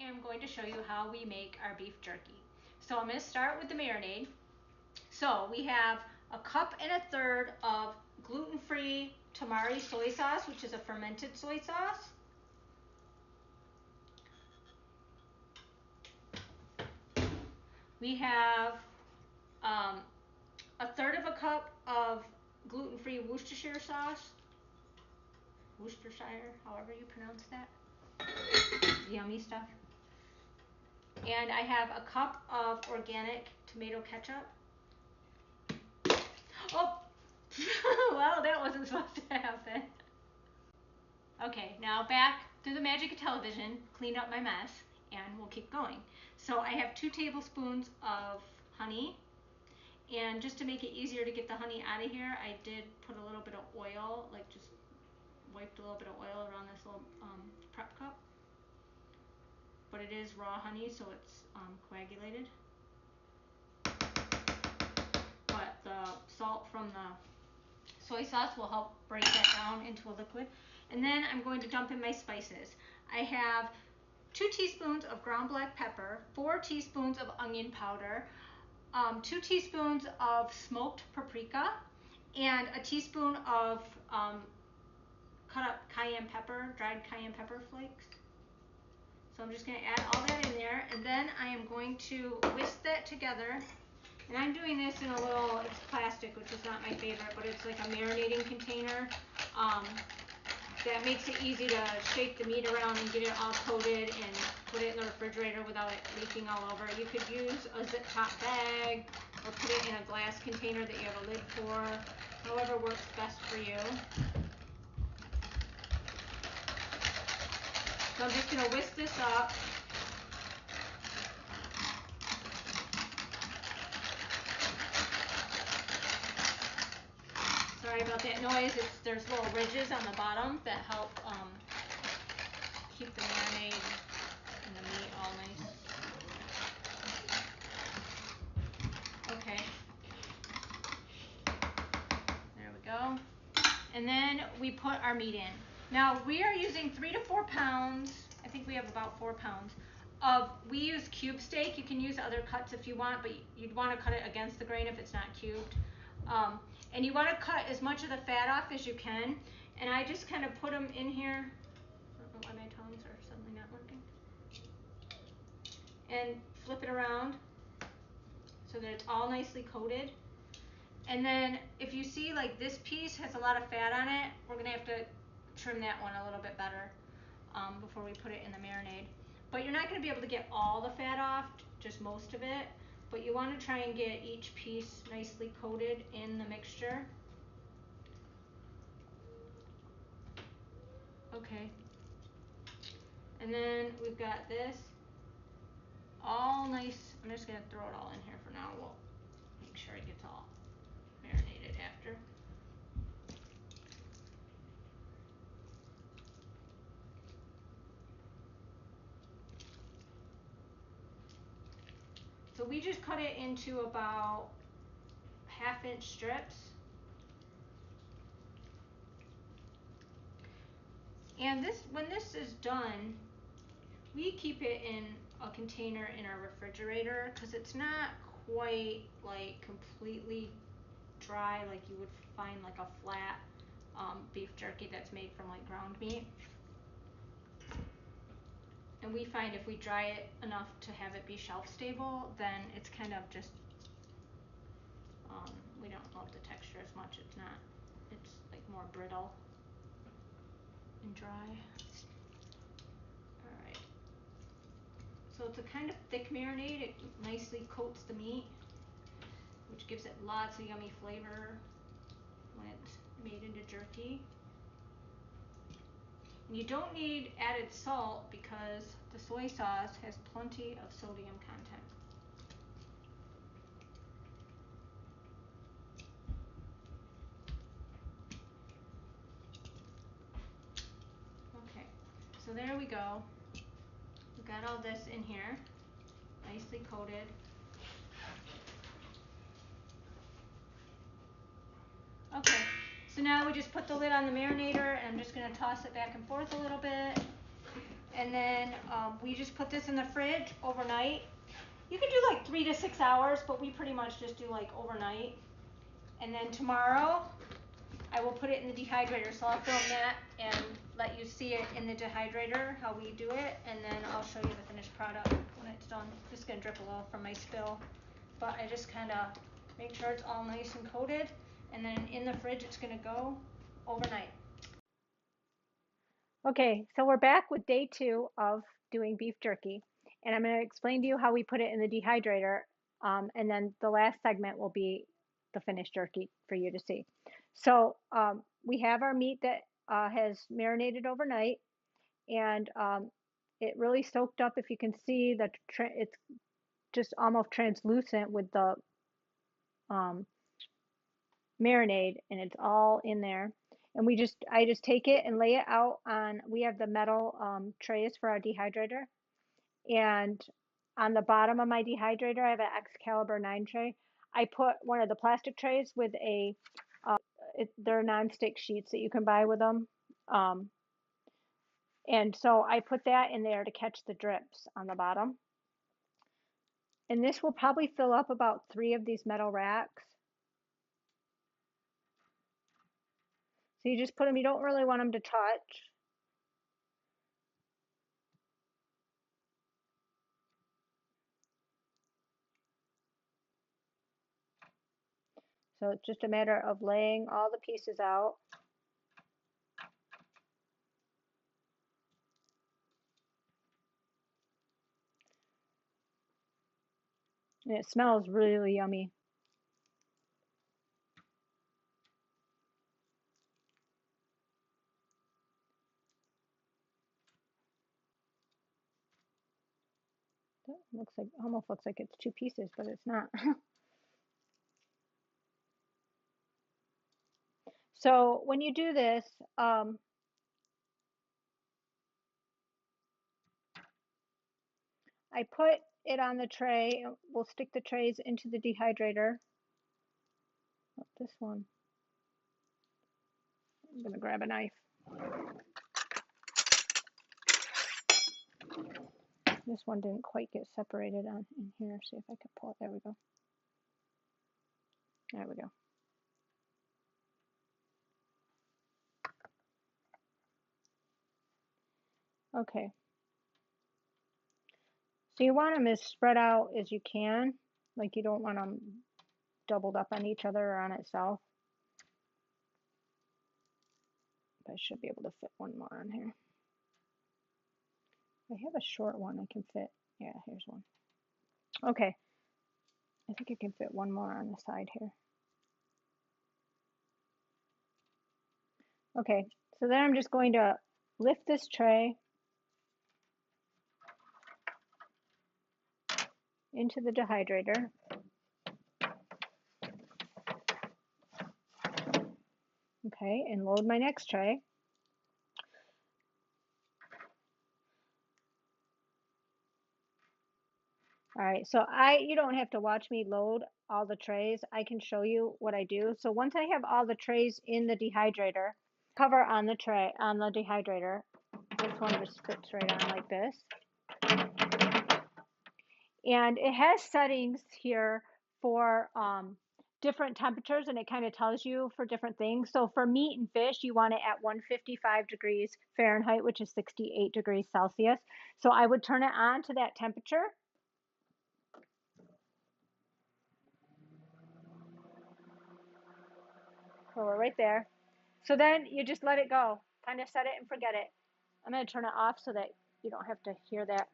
am going to show you how we make our beef jerky. So I'm going to start with the marinade. So we have a cup and a third of gluten-free tamari soy sauce, which is a fermented soy sauce. We have a third of a cup of gluten-free Worcestershire sauce. Worcestershire, however you pronounce that. Yummy stuff. And I have a cup of organic tomato ketchup. Oh, well, that wasn't supposed to happen. Okay, now back through the magic of television, cleaned up my mess, and we'll keep going. So I have 2 tablespoons of honey. And just to make it easier to get the honey out of here, I did put a little bit of oil, like just wiped a little bit of oil around this little prep cup. But it is raw honey, so it's coagulated. But the salt from the soy sauce will help break that down into a liquid. And then I'm going to dump in my spices. I have 2 teaspoons of ground black pepper, 4 teaspoons of onion powder, 2 teaspoons of smoked paprika, and a teaspoon of cut up cayenne pepper, dried cayenne pepper flakes. So I'm just going to add all that in there, and then I am going to whisk that together. And I'm doing this in a little, it's plastic, which is not my favorite, but it's like a marinating container. That makes it easy to shake the meat around and get it all coated and put it in the refrigerator without it leaking all over. You could use a zip top bag or put it in a glass container that you have a lid for, however works best for you. So I'm just going to whisk this up. Sorry about that noise. There's little ridges on the bottom that help keep the marinade and the meat all nice. Okay. There we go. And then we put our meat in. Now we are using 3 to 4 pounds. I think we have about 4 pounds of. We use cube steak. You can use other cuts if you want, but you'd want to cut it against the grain if it's not cubed. And you want to cut as much of the fat off as you can. And I just kind of put them in here. I don't know why my tongs are suddenly not working. And flip it around so that it's all nicely coated. And then if you see like this piece has a lot of fat on it, we're going to have to trim that one a little bit better before we put it in the marinade. But you're not going to be able to get all the fat off, just most of it. But you want to try and get each piece nicely coated in the mixture. Okay. And then we've got this all nice. I'm just going to throw it all in here for now. We'll make sure it gets all marinated after. So we just cut it into about 1/2-inch strips. And when this is done, we keep it in a container in our refrigerator because it's not quite like completely dry like you would find like a flat beef jerky that's made from like ground meat. And we find if we dry it enough to have it be shelf stable, then it's kind of just, we don't love the texture as much. It's like more brittle and dry. Alright. So it's a kind of thick marinade. It nicely coats the meat, which gives it lots of yummy flavor when it's made into jerky. And you don't need added salt because the soy sauce has plenty of sodium content. Okay, so there we go. We've got all this in here, nicely coated. Okay, so now we just put the lid on the marinator, and I'm just going to toss it back and forth a little bit. and then we just put this in the fridge overnight. You can do like 3 to 6 hours, but we pretty much just do like overnight. And then tomorrow I will put it in the dehydrator, so I'll film that and let you see it in the dehydrator, how we do it, and then I'll show you the finished product when it's done. Just gonna drip a little from my spill, but I just kind of make sure it's all nice and coated, and then in the fridge it's gonna go overnight. Okay, so we're back with day 2 of doing beef jerky, and I'm going to explain to you how we put it in the dehydrator, and then the last segment will be the finished jerky for you to see. So we have our meat that has marinated overnight, and it really soaked up. If you can see that it's just almost translucent with the marinade, and it's all in there. And I just take it and lay it out on, we have the metal trays for our dehydrator. And on the bottom of my dehydrator, I have an Excalibur 9 tray. I put one of the plastic trays with they're non-stick sheets that you can buy with them. And so I put that in there to catch the drips on the bottom. And this will probably fill up about 3 of these metal racks. So you just put them, you don't really want them to touch. So it's just a matter of laying all the pieces out. And it smells really yummy. That looks like, almost looks like it's 2 pieces, but it's not. So when you do this, I put it on the tray. We'll stick the trays into the dehydrator. Oh, this one. I'm gonna grab a knife. This one didn't quite get separated on in here. See if I can pull it. There we go. There we go. Okay. So you want them as spread out as you can. Like you don't want them doubled up on each other or on itself. But I should be able to fit one more on here. I have a short one I can fit. Yeah, here's one. Okay. I think I can fit one more on the side here. Okay, so then I'm just going to lift this tray into the dehydrator. Okay, and load my next tray. All right, so you don't have to watch me load all the trays. I can show you what I do. So once I have all the trays in the dehydrator, cover on the tray, on the dehydrator, this one just fits right on like this. And it has settings here for different temperatures, and it kind of tells you for different things. So for meat and fish, you want it at 155 degrees Fahrenheit, which is 68 degrees Celsius. So I would turn it on to that temperature. So we're right there. So then you just let it go, kind of set it and forget it. I'm going to turn it off so that you don't have to hear that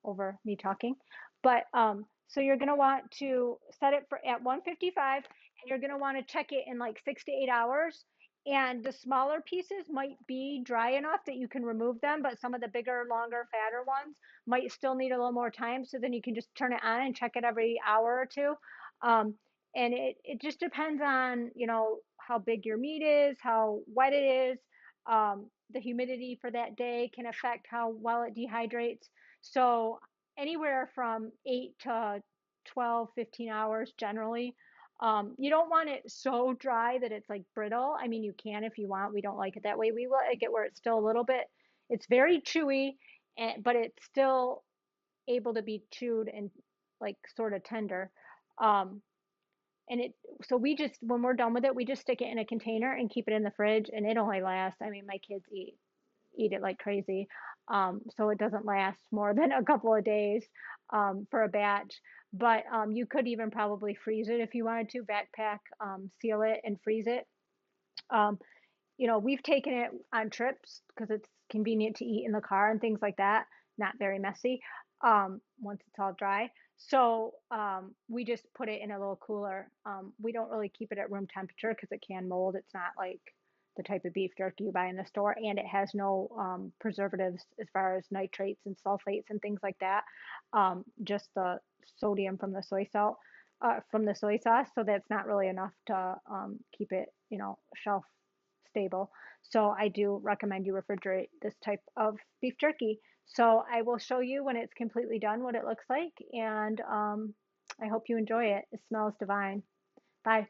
over me talking. But so you're going to want to set it for at 155, and you're going to want to check it in like 6 to 8 hours. And the smaller pieces might be dry enough that you can remove them, but some of the bigger, longer, fatter ones might still need a little more time. So then you can just turn it on and check it every hour or two. And it just depends on, you know, how big your meat is, how wet it is. The humidity for that day can affect how well it dehydrates. So anywhere from 8 to 12, 15 hours generally. You don't want it so dry that it's like brittle. I mean, you can if you want. We don't like it that way. We like it where it's still a little bit, It's very chewy, but it's still able to be chewed and like sort of tender. Um, and it so we just when we're done with it, we just stick it in a container and keep it in the fridge, and it only lasts. I mean, my kids eat it like crazy. So it doesn't last more than a couple of days for a batch. But you could even probably freeze it if you wanted to, backpack, seal it, and freeze it. Um, we've taken it on trips because it's convenient to eat in the car and things like that. Not very messy once it's all dry. So we just put it in a little cooler. We don't really keep it at room temperature because it can mold. It's not like the type of beef jerky you buy in the store, and it has no preservatives as far as nitrates and sulfates and things like that. Just the sodium from the soy salt, from the soy sauce. So that's not really enough to keep it, shelf stable. So I do recommend you refrigerate this type of beef jerky. So I will show you when it's completely done what it looks like, and I hope you enjoy it. It smells divine. Bye.